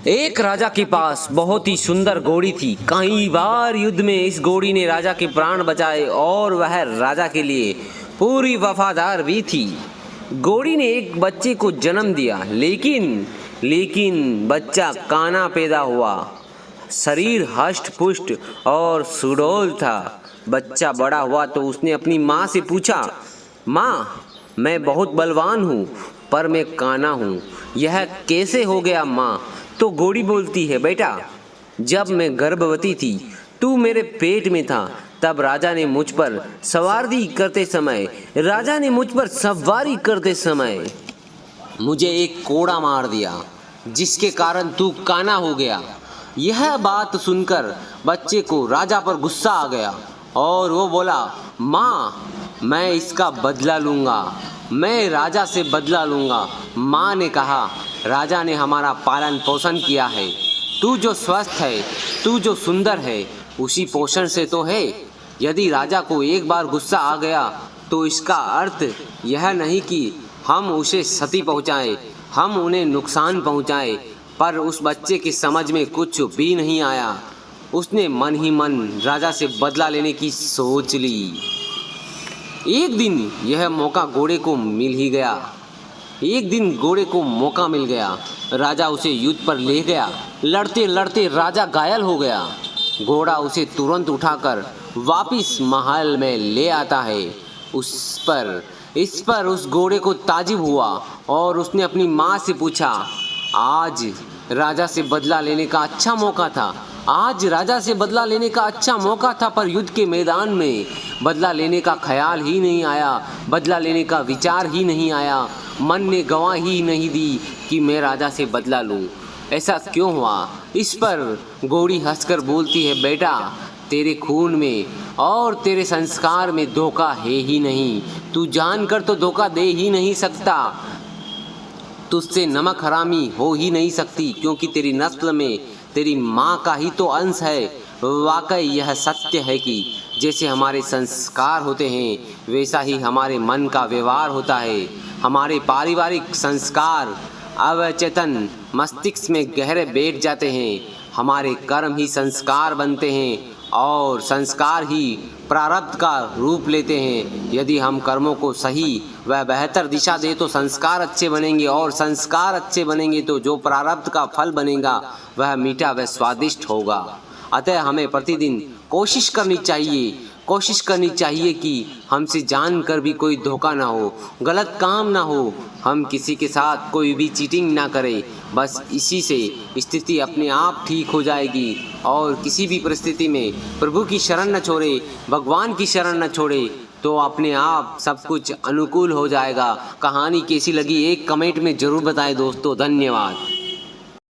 एक राजा के पास बहुत ही सुंदर घोड़ी थी। कई बार युद्ध में इस घोड़ी ने राजा के प्राण बचाए और वह राजा के लिए पूरी वफादार भी थी। घोड़ी ने एक बच्चे को जन्म दिया, लेकिन बच्चा काना पैदा हुआ। शरीर हष्ट पुष्ट और सुडौल था। बच्चा बड़ा हुआ तो उसने अपनी माँ से पूछा, माँ, मैं बहुत बलवान हूँ पर मैं काना हूँ, यह कैसे हो गया माँ? तो घोड़ी बोलती है, बेटा, जब मैं गर्भवती थी तू मेरे पेट में था, तब राजा ने मुझ पर सवारी करते समय मुझे एक कोड़ा मार दिया, जिसके कारण तू काना हो गया। यह बात सुनकर बच्चे को राजा पर गुस्सा आ गया और वो बोला, माँ, मैं इसका बदला लूँगा, मैं राजा से बदला लूँगा। माँ ने कहा, राजा ने हमारा पालन पोषण किया है, तू जो स्वस्थ है, तू जो सुंदर है, उसी पोषण से तो है। यदि राजा को एक बार गुस्सा आ गया तो इसका अर्थ यह नहीं कि हम उसे क्षति पहुँचाएं, हम उन्हें नुकसान पहुँचाएं। पर उस बच्चे की समझ में कुछ भी नहीं आया। उसने मन ही मन राजा से बदला लेने की सोच ली। एक दिन यह मौका घोड़े को मिल गया। राजा उसे युद्ध पर ले गया। लड़ते लड़ते राजा घायल हो गया। घोड़ा उसे तुरंत उठाकर वापिस महल में ले आता है। इस पर उस घोड़े को ताज्जुब हुआ और उसने अपनी माँ से पूछा, आज राजा से बदला लेने का अच्छा मौका था, पर युद्ध के मैदान में बदला लेने का ख्याल ही नहीं आया, बदला लेने का विचार ही नहीं आया। मन ने गवाह ही नहीं दी कि मैं राजा से बदला लूं। ऐसा क्यों हुआ? इस पर घोड़ी हंसकर बोलती है, बेटा, तेरे खून में और तेरे संस्कार में धोखा है ही नहीं। तू जानकर तो धोखा दे ही नहीं सकता। तुझसे नमक हरामी हो ही नहीं सकती, क्योंकि तेरी नस्ल में तेरी माँ का ही तो अंश है। वाकई यह सत्य है कि जैसे हमारे संस्कार होते हैं वैसा ही हमारे मन का व्यवहार होता है। हमारे पारिवारिक संस्कार अवचेतन मस्तिष्क में गहरे बैठ जाते हैं। हमारे कर्म ही संस्कार बनते हैं और संस्कार ही प्रारब्ध का रूप लेते हैं। यदि हम कर्मों को सही व बेहतर दिशा दे तो संस्कार अच्छे बनेंगे, और संस्कार अच्छे बनेंगे तो जो प्रारब्ध का फल बनेगा वह मीठा व स्वादिष्ट होगा। अतः हमें प्रतिदिन कोशिश करनी चाहिए कि हमसे जानकर भी कोई धोखा ना हो, गलत काम ना हो, हम किसी के साथ कोई भी चीटिंग ना करें। बस इसी से स्थिति अपने आप ठीक हो जाएगी। और किसी भी परिस्थिति में प्रभु की शरण न छोड़े, भगवान की शरण न छोड़े, तो अपने आप सब कुछ अनुकूल हो जाएगा। कहानी कैसी लगी एक कमेंट में ज़रूर बताएं दोस्तों। धन्यवाद।